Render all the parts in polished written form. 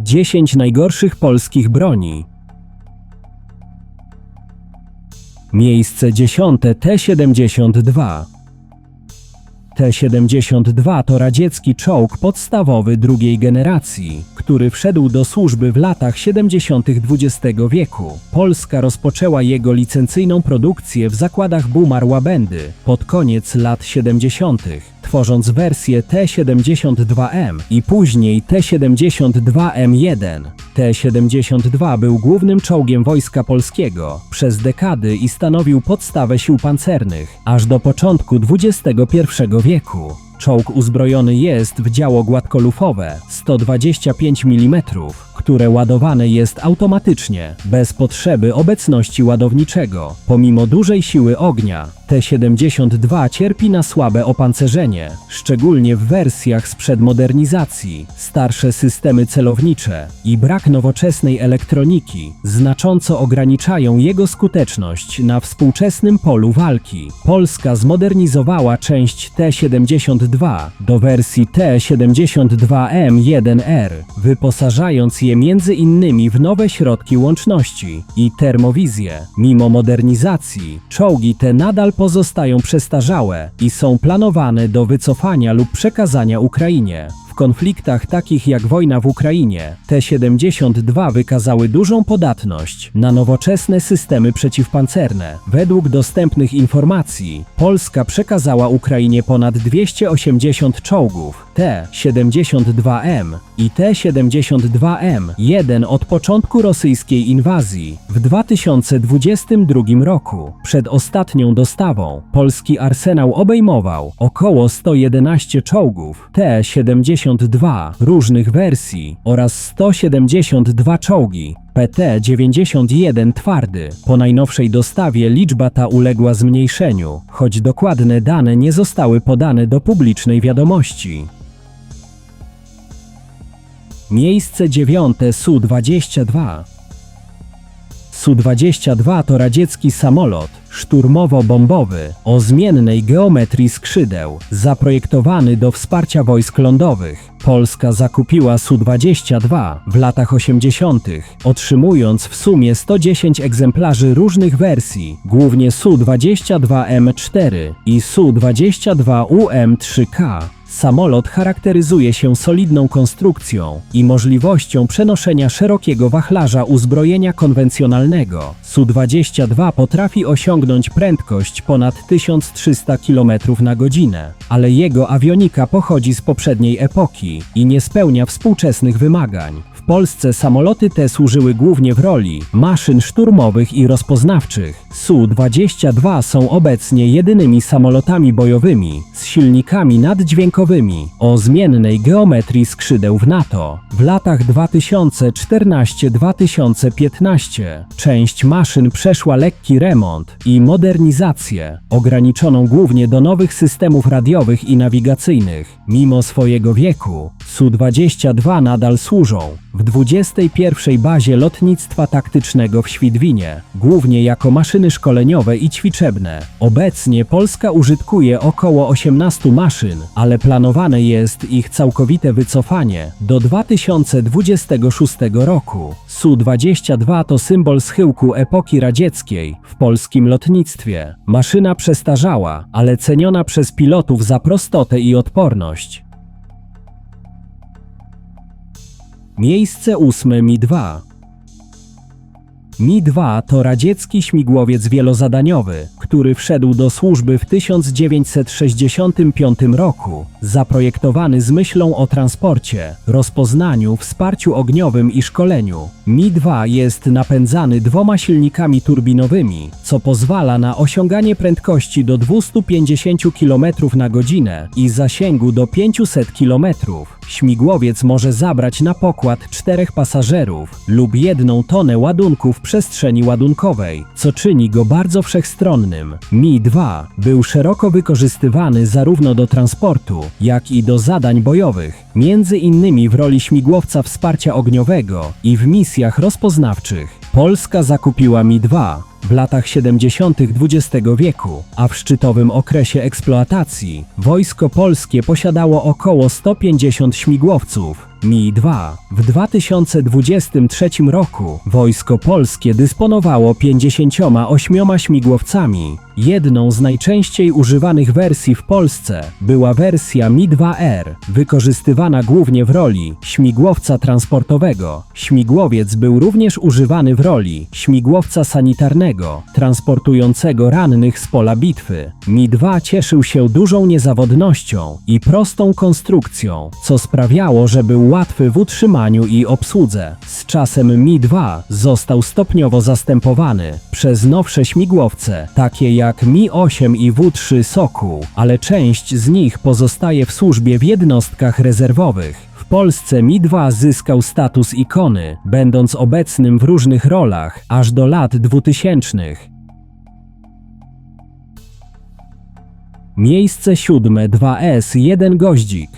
10 najgorszych polskich broni. Miejsce 10. T-72. T-72 to radziecki czołg podstawowy drugiej generacji, który wszedł do służby w latach 70. XX wieku. Polska rozpoczęła jego licencyjną produkcję w zakładach Bumar-Łabędy pod koniec lat 70., tworząc wersję T-72M i później T-72M1. T-72 był głównym czołgiem Wojska Polskiego przez dekady i stanowił podstawę sił pancernych aż do początku XXI wieku. Czołg uzbrojony jest w działo gładkolufowe 125 mm, które ładowane jest automatycznie, bez potrzeby obecności ładowniczego. Pomimo dużej siły ognia, T-72 cierpi na słabe opancerzenie, szczególnie w wersjach sprzed modernizacji. Starsze systemy celownicze i brak nowoczesnej elektroniki znacząco ograniczają jego skuteczność na współczesnym polu walki. Polska zmodernizowała część T-72 do wersji T-72M1R, wyposażając je m.in. w nowe środki łączności i termowizję. Mimo modernizacji, czołgi te nadal pozostają przestarzałe i są planowane do wycofania lub przekazania Ukrainie. W konfliktach takich jak wojna w Ukrainie, T-72 wykazały dużą podatność na nowoczesne systemy przeciwpancerne. Według dostępnych informacji, Polska przekazała Ukrainie ponad 280 czołgów T-72M i T-72M1 od początku rosyjskiej inwazji w 2022 roku. Przed ostatnią dostawą polski arsenał obejmował około 111 czołgów T-72 różnych wersji oraz 172 czołgi PT-91 twardy. Po najnowszej dostawie liczba ta uległa zmniejszeniu, choć dokładne dane nie zostały podane do publicznej wiadomości. Miejsce 9. Su-22. Su-22 to radziecki samolot szturmowo-bombowy o zmiennej geometrii skrzydeł, zaprojektowany do wsparcia wojsk lądowych. Polska zakupiła Su-22 w latach 80., otrzymując w sumie 110 egzemplarzy różnych wersji, głównie Su-22M4 i Su-22UM3K. Samolot charakteryzuje się solidną konstrukcją i możliwością przenoszenia szerokiego wachlarza uzbrojenia konwencjonalnego. Su-22 potrafi osiągnąć prędkość ponad 1300 km/h, ale jego awionika pochodzi z poprzedniej epoki i nie spełnia współczesnych wymagań. W Polsce samoloty te służyły głównie w roli maszyn szturmowych i rozpoznawczych. Su-22 są obecnie jedynymi samolotami bojowymi z silnikami naddźwiękowymi o zmiennej geometrii skrzydeł w NATO. W latach 2014-2015 część maszyn przeszła lekki remont i modernizację, ograniczoną głównie do nowych systemów radiowych i nawigacyjnych. Mimo swojego wieku, Su-22 nadal służą w 21. bazie lotnictwa taktycznego w Świdwinie, głównie jako maszyny szkoleniowe i ćwiczebne. Obecnie Polska użytkuje około 18 maszyn, ale planowane jest ich całkowite wycofanie do 2026 roku. Su-22 to symbol schyłku epoki radzieckiej w polskim lotnictwie. Maszyna przestarzała, ale ceniona przez pilotów za prostotę i odporność. Miejsce 8. Mi-2. Mi-2 to radziecki śmigłowiec wielozadaniowy, który wszedł do służby w 1965 roku, zaprojektowany z myślą o transporcie, rozpoznaniu, wsparciu ogniowym i szkoleniu. Mi-2 jest napędzany dwoma silnikami turbinowymi, co pozwala na osiąganie prędkości do 250 km/h i zasięgu do 500 km. Śmigłowiec może zabrać na pokład 4 pasażerów lub 1 tonę ładunku w przestrzeni ładunkowej, co czyni go bardzo wszechstronnym. Mi-2 był szeroko wykorzystywany zarówno do transportu, jak i do zadań bojowych, między innymi w roli śmigłowca wsparcia ogniowego i w misjach rozpoznawczych. Polska zakupiła Mi-2 w latach 70. XX wieku, a w szczytowym okresie eksploatacji Wojsko Polskie posiadało około 150 śmigłowców Mi-2. W 2023 roku Wojsko Polskie dysponowało 58 śmigłowcami. Jedną z najczęściej używanych wersji w Polsce była wersja Mi-2R, wykorzystywana głównie w roli śmigłowca transportowego. Śmigłowiec był również używany w roli śmigłowca sanitarnego, transportującego rannych z pola bitwy. Mi-2 cieszył się dużą niezawodnością i prostą konstrukcją, co sprawiało, że był łatwy w utrzymaniu i obsłudze. Z czasem Mi-2 został stopniowo zastępowany przez nowsze śmigłowce, takie jak Mi-8 i W-3 Sokół, ale część z nich pozostaje w służbie w jednostkach rezerwowych. W Polsce Mi-2 zyskał status ikony, będąc obecnym w różnych rolach aż do lat 2000. Miejsce 7. 2S-1 Goździk.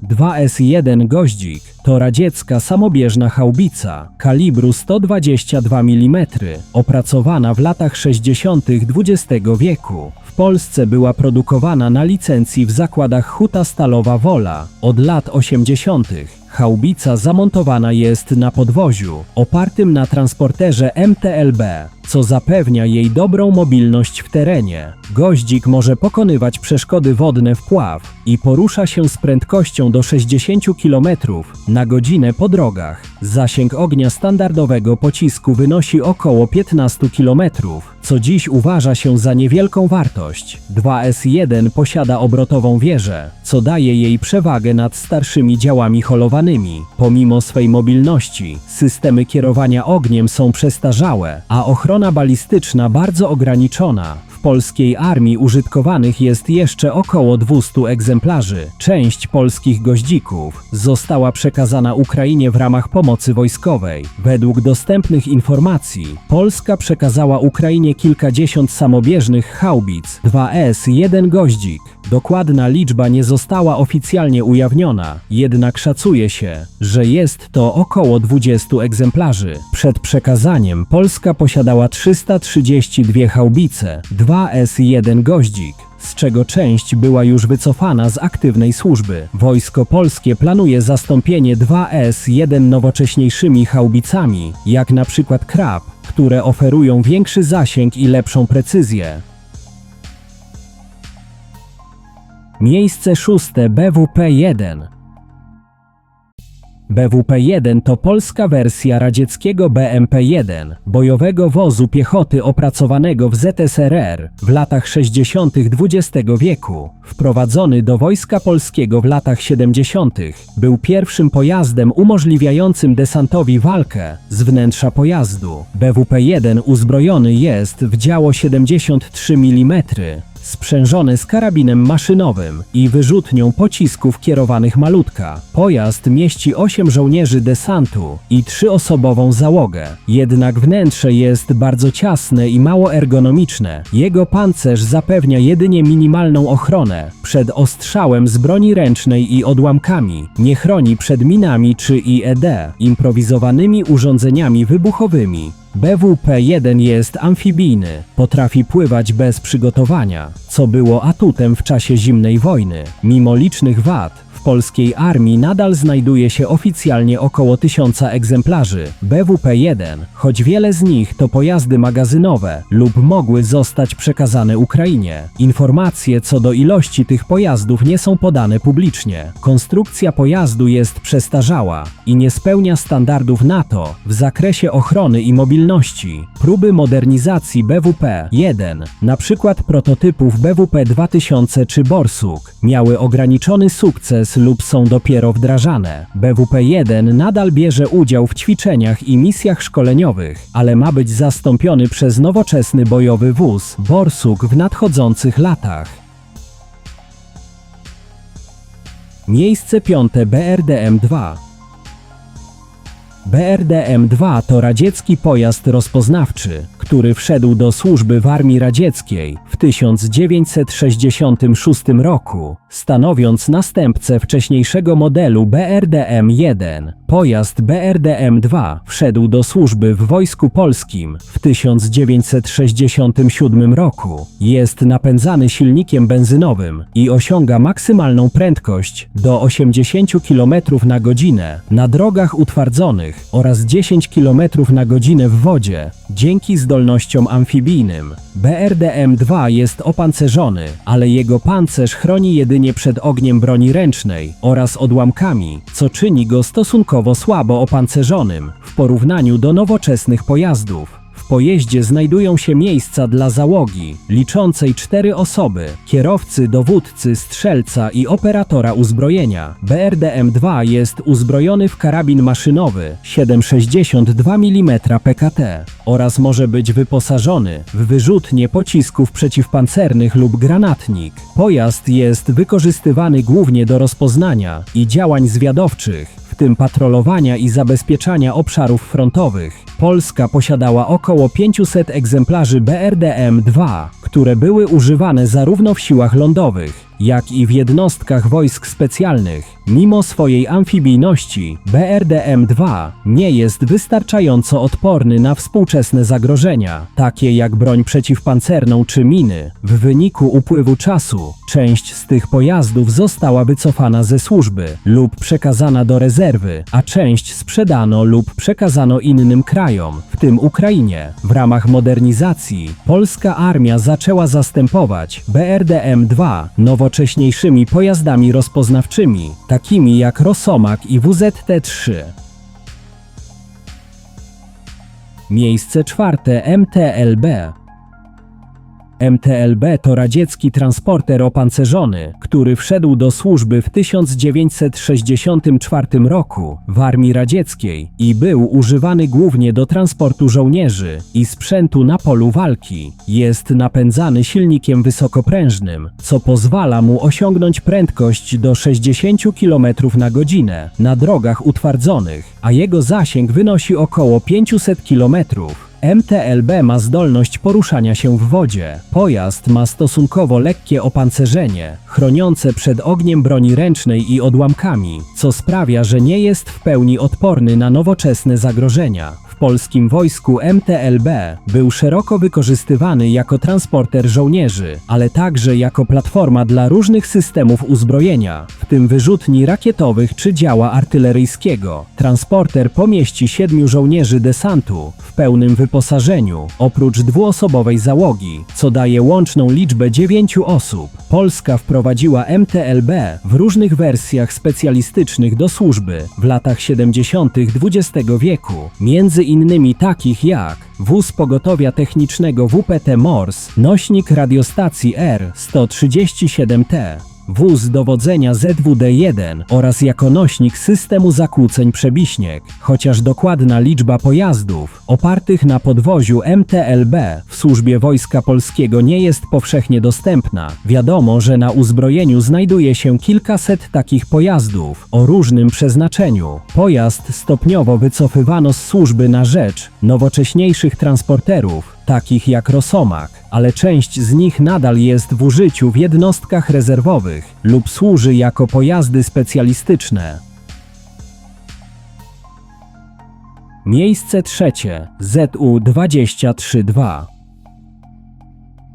2S-1 Goździk to radziecka samobieżna haubica kalibru 122 mm, opracowana w latach 60. XX wieku. W Polsce była produkowana na licencji w zakładach Huta Stalowa Wola. Od lat 80. haubica zamontowana jest na podwoziu, opartym na transporterze MTLB, co zapewnia jej dobrą mobilność w terenie. Goździk może pokonywać przeszkody wodne w pław i porusza się z prędkością do 60 km na godzinę po drogach. Zasięg ognia standardowego pocisku wynosi około 15 km, co dziś uważa się za niewielką wartość. 2S-1 posiada obrotową wieżę, co daje jej przewagę nad starszymi działami holowanymi. Pomimo swej mobilności, systemy kierowania ogniem są przestarzałe, a ochrona balistyczna bardzo ograniczona. W polskiej armii użytkowanych jest jeszcze około 200 egzemplarzy. Część polskich goździków została przekazana Ukrainie w ramach pomocy wojskowej. Według dostępnych informacji Polska przekazała Ukrainie kilkadziesiąt samobieżnych haubic 2S-1 Goździk. Dokładna liczba nie została oficjalnie ujawniona, jednak szacuje się, że jest to około 20 egzemplarzy. Przed przekazaniem Polska posiadała 332 haubice 2S-1 Goździk, z czego część była już wycofana z aktywnej służby. Wojsko Polskie planuje zastąpienie 2S-1 nowocześniejszymi haubicami, jak na przykład Krab, które oferują większy zasięg i lepszą precyzję. Miejsce 6. BWP-1. BWP-1 to polska wersja radzieckiego BMP-1, bojowego wozu piechoty opracowanego w ZSRR w latach 60. XX wieku. Wprowadzony do Wojska Polskiego w latach 70. był pierwszym pojazdem umożliwiającym desantowi walkę z wnętrza pojazdu. BWP-1 uzbrojony jest w działo 73 mm, sprzężony z karabinem maszynowym i wyrzutnią pocisków kierowanych malutka. Pojazd mieści 8 żołnierzy desantu i 3-osobową załogę. Jednak wnętrze jest bardzo ciasne i mało ergonomiczne. Jego pancerz zapewnia jedynie minimalną ochronę przed ostrzałem z broni ręcznej i odłamkami. Nie chroni przed minami czy IED, improwizowanymi urządzeniami wybuchowymi. BWP-1 jest amfibijny, potrafi pływać bez przygotowania, co było atutem w czasie zimnej wojny. Mimo licznych wad, w polskiej armii nadal znajduje się oficjalnie około 1000 egzemplarzy BWP-1, choć wiele z nich to pojazdy magazynowe lub mogły zostać przekazane Ukrainie. Informacje co do ilości tych pojazdów nie są podane publicznie. Konstrukcja pojazdu jest przestarzała i nie spełnia standardów NATO w zakresie ochrony i mobilności. Próby modernizacji BWP-1, np. prototypów BWP-2000 czy Borsuk, miały ograniczony sukces lub są dopiero wdrażane. BWP-1 nadal bierze udział w ćwiczeniach i misjach szkoleniowych, ale ma być zastąpiony przez nowoczesny bojowy wóz Borsuk w nadchodzących latach. Miejsce 5. BRDM-2. BRDM-2 to radziecki pojazd rozpoznawczy, który wszedł do służby w Armii Radzieckiej w 1966 roku, stanowiąc następcę wcześniejszego modelu BRDM-1. Pojazd BRDM-2 wszedł do służby w Wojsku Polskim w 1967 roku. Jest napędzany silnikiem benzynowym i osiąga maksymalną prędkość do 80 km na godzinę na drogach utwardzonych oraz 10 km na godzinę w wodzie dzięki zdolnościom amfibijnym. BRDM-2 jest opancerzony, ale jego pancerz chroni jedynie przed ogniem broni ręcznej oraz odłamkami, co czyni go stosunkowo słabo opancerzonym w porównaniu do nowoczesnych pojazdów. W pojeździe znajdują się miejsca dla załogi, liczącej 4 osoby, kierowcy, dowódcy, strzelca i operatora uzbrojenia. BRDM-2 jest uzbrojony w karabin maszynowy 7,62 mm PKT oraz może być wyposażony w wyrzutnie pocisków przeciwpancernych lub granatnik. Pojazd jest wykorzystywany głównie do rozpoznania i działań zwiadowczych, w tym patrolowania i zabezpieczania obszarów frontowych. Polska posiadała około 500 egzemplarzy BRDM-2, które były używane zarówno w siłach lądowych, jak i w jednostkach wojsk specjalnych. Mimo swojej amfibijności, BRDM-2 nie jest wystarczająco odporny na współczesne zagrożenia, takie jak broń przeciwpancerną czy miny. W wyniku upływu czasu, część z tych pojazdów została wycofana ze służby lub przekazana do rezerwy, a część sprzedano lub przekazano innym krajom, w tym Ukrainie. W ramach modernizacji polska armia zaczęła zastępować BRDM-2 nowocześniejszymi pojazdami rozpoznawczymi, takimi jak Rosomak i WZT-3. Miejsce czwarte: MTLB. MTLB to radziecki transporter opancerzony, który wszedł do służby w 1964 roku w Armii Radzieckiej i był używany głównie do transportu żołnierzy i sprzętu na polu walki. Jest napędzany silnikiem wysokoprężnym, co pozwala mu osiągnąć prędkość do 60 km na godzinę na drogach utwardzonych, a jego zasięg wynosi około 500 km. MTLB ma zdolność poruszania się w wodzie. Pojazd ma stosunkowo lekkie opancerzenie, chroniące przed ogniem broni ręcznej i odłamkami, co sprawia, że nie jest w pełni odporny na nowoczesne zagrożenia. W polskim wojsku MTLB był szeroko wykorzystywany jako transporter żołnierzy, ale także jako platforma dla różnych systemów uzbrojenia, w tym wyrzutni rakietowych czy działa artyleryjskiego. Transporter pomieści 7 żołnierzy desantu w pełnym wyposażeniu, oprócz dwuosobowej załogi, co daje łączną liczbę 9 osób. Polska wprowadziła MTLB w różnych wersjach specjalistycznych do służby w latach 70. XX wieku, między innymi takich jak wóz pogotowia technicznego WPT Mors, nośnik radiostacji R-137T, wóz dowodzenia ZWD-1 oraz jako nośnik systemu zakłóceń Przebiśnieg. Chociaż dokładna liczba pojazdów opartych na podwoziu MTLB w służbie Wojska Polskiego nie jest powszechnie dostępna, wiadomo, że na uzbrojeniu znajduje się kilkaset takich pojazdów o różnym przeznaczeniu. Pojazd stopniowo wycofywano z służby na rzecz nowocześniejszych transporterów, takich jak Rosomak, ale część z nich nadal jest w użyciu w jednostkach rezerwowych lub służy jako pojazdy specjalistyczne. Miejsce trzecie: ZU-23-2.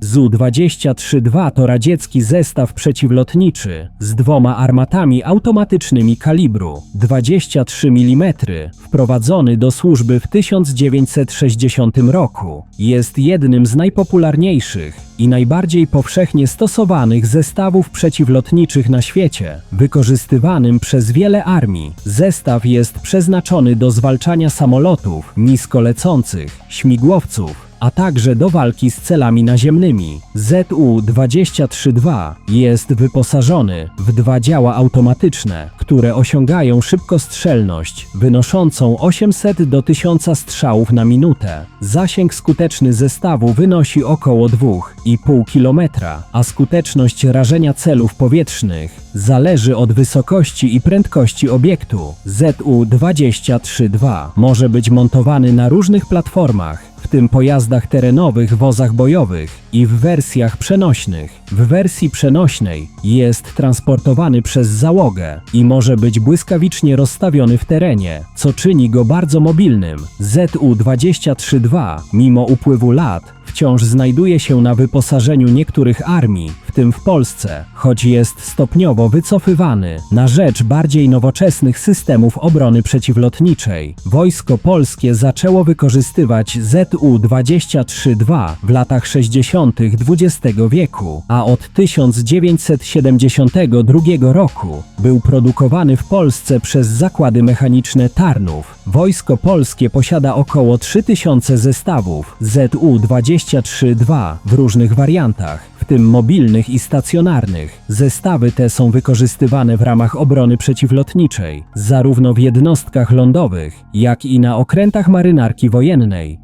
ZU-23-2 to radziecki zestaw przeciwlotniczy z 2 armatami automatycznymi kalibru 23 mm, wprowadzony do służby w 1960 roku. Jest jednym z najpopularniejszych i najbardziej powszechnie stosowanych zestawów przeciwlotniczych na świecie, wykorzystywanym przez wiele armii. Zestaw jest przeznaczony do zwalczania samolotów niskolecących, śmigłowców, a także do walki z celami naziemnymi. ZU-23-2 jest wyposażony w 2 działa automatyczne, które osiągają szybkostrzelność wynoszącą 800 do 1000 strzałów na minutę. Zasięg skuteczny zestawu wynosi około 2,5 km, a skuteczność rażenia celów powietrznych zależy od wysokości i prędkości obiektu. ZU-23-2 może być montowany na różnych platformach, w tym pojazdach terenowych, wozach bojowych i w wersjach przenośnych. W wersji przenośnej jest transportowany przez załogę i może być błyskawicznie rozstawiony w terenie, co czyni go bardzo mobilnym. ZU-23-2, mimo upływu lat, wciąż znajduje się na wyposażeniu niektórych armii, w tym w Polsce, choć jest stopniowo wycofywany na rzecz bardziej nowoczesnych systemów obrony przeciwlotniczej. Wojsko polskie zaczęło wykorzystywać ZU-23-2 w latach 60. XX wieku, a od 1972 roku był produkowany w Polsce przez Zakłady Mechaniczne Tarnów. Wojsko polskie posiada około 3000 zestawów ZU-23-2 w różnych wariantach, w tym mobilnych i stacjonarnych. Zestawy te są wykorzystywane w ramach obrony przeciwlotniczej, zarówno w jednostkach lądowych, jak i na okrętach marynarki wojennej.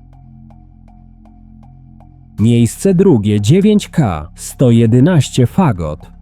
Miejsce drugie 9K 111 Fagot.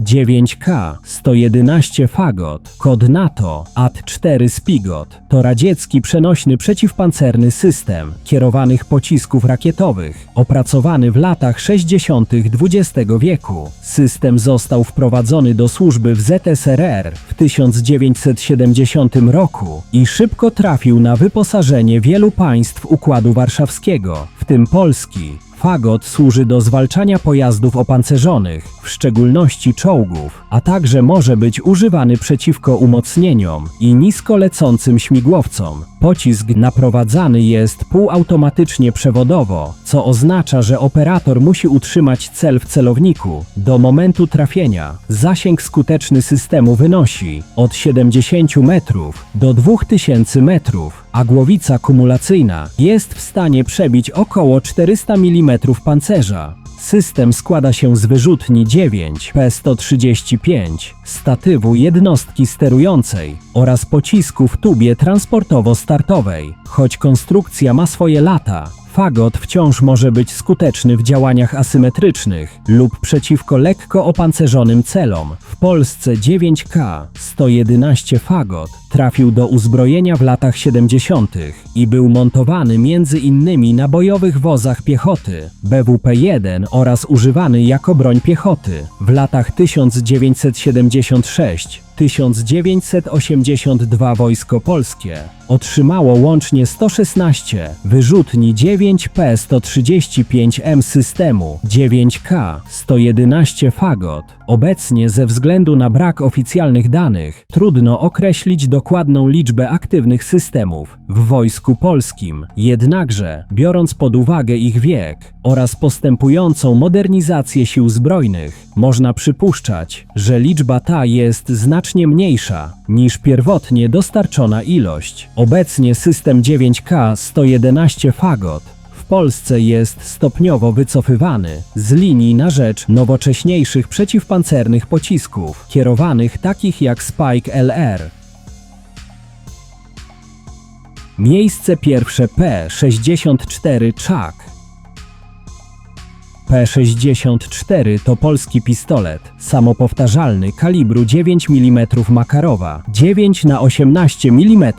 9K 111 Fagot, kod NATO AT-4 Spigot, to radziecki przenośny przeciwpancerny system kierowanych pocisków rakietowych, opracowany w latach 60. XX wieku. System został wprowadzony do służby w ZSRR w 1970 roku i szybko trafił na wyposażenie wielu państw Układu Warszawskiego, w tym Polski. Fagot służy do zwalczania pojazdów opancerzonych, w szczególności czołgów, a także może być używany przeciwko umocnieniom i nisko lecącym śmigłowcom. Pocisk naprowadzany jest półautomatycznie przewodowo, co oznacza, że operator musi utrzymać cel w celowniku do momentu trafienia. Zasięg skuteczny systemu wynosi od 70 metrów do 2000 metrów, a głowica kumulacyjna jest w stanie przebić około 400 mm pancerza. System składa się z wyrzutni 9 P135, statywu jednostki sterującej oraz pocisku w tubie transportowo-startowej. Choć konstrukcja ma swoje lata, Fagot wciąż może być skuteczny w działaniach asymetrycznych lub przeciwko lekko opancerzonym celom. W Polsce 9K 111 Fagot trafił do uzbrojenia w latach 70. i był montowany m.in. na bojowych wozach piechoty BWP-1 oraz używany jako broń piechoty. W latach 1976-1982 Wojsko Polskie otrzymało łącznie 116 wyrzutni 9 P135M systemu 9K 111 Fagot. Obecnie ze względu na brak oficjalnych danych trudno określić dokładną liczbę aktywnych systemów w Wojsku Polskim. Jednakże, biorąc pod uwagę ich wiek oraz postępującą modernizację sił zbrojnych, można przypuszczać, że liczba ta jest znacznie mniejsza niż pierwotnie dostarczona ilość. Obecnie system 9K 111 Fagot w Polsce jest stopniowo wycofywany z linii na rzecz nowocześniejszych przeciwpancernych pocisków kierowanych takich jak Spike LR. Miejsce pierwsze P64 Czak. P64 to polski pistolet samopowtarzalny kalibru 9 mm Makarowa 9×18 mm,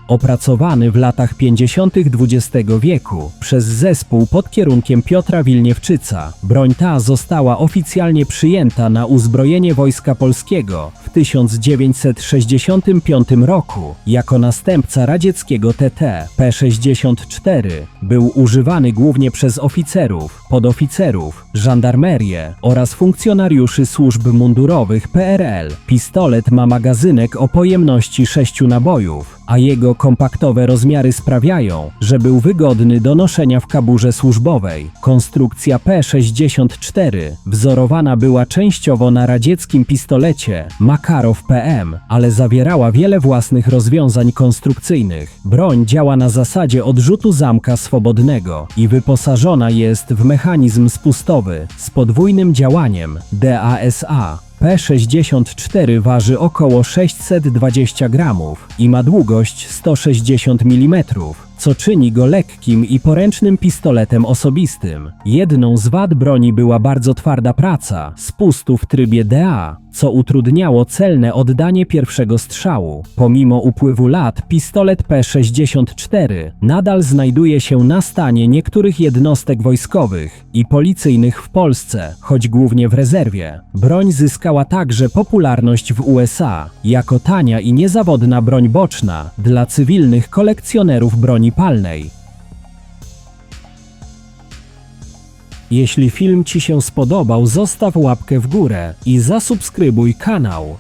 opracowany w latach 50. XX wieku przez zespół pod kierunkiem Piotra Wilniewczyca. Broń ta została oficjalnie przyjęta na uzbrojenie Wojska Polskiego w 1965 roku jako następca radzieckiego TT. P64 był używany głównie przez oficerów, podoficerów, żandarmerię oraz funkcjonariuszy służb mundurowych PRL. Pistolet ma magazynek o pojemności 6 nabojów, a jego kompaktowe rozmiary sprawiają, że był wygodny do noszenia w kaburze służbowej. Konstrukcja P64 wzorowana była częściowo na radzieckim pistolecie Makarow PM, ale zawierała wiele własnych rozwiązań konstrukcyjnych. Broń działa na zasadzie odrzutu zamka swobodnego i wyposażona jest w mechanizm spustowy z podwójnym działaniem DASA. P64 waży około 620 gramów i ma długość 160 mm, co czyni go lekkim i poręcznym pistoletem osobistym. Jedną z wad broni była bardzo twarda praca, spustu w trybie DA, co utrudniało celne oddanie pierwszego strzału. Pomimo upływu lat, pistolet P64 nadal znajduje się na stanie niektórych jednostek wojskowych i policyjnych w Polsce, choć głównie w rezerwie. Broń zyskała także popularność w USA jako tania i niezawodna broń boczna dla cywilnych kolekcjonerów broni palnej. Jeśli film Ci się spodobał, zostaw łapkę w górę i zasubskrybuj kanał.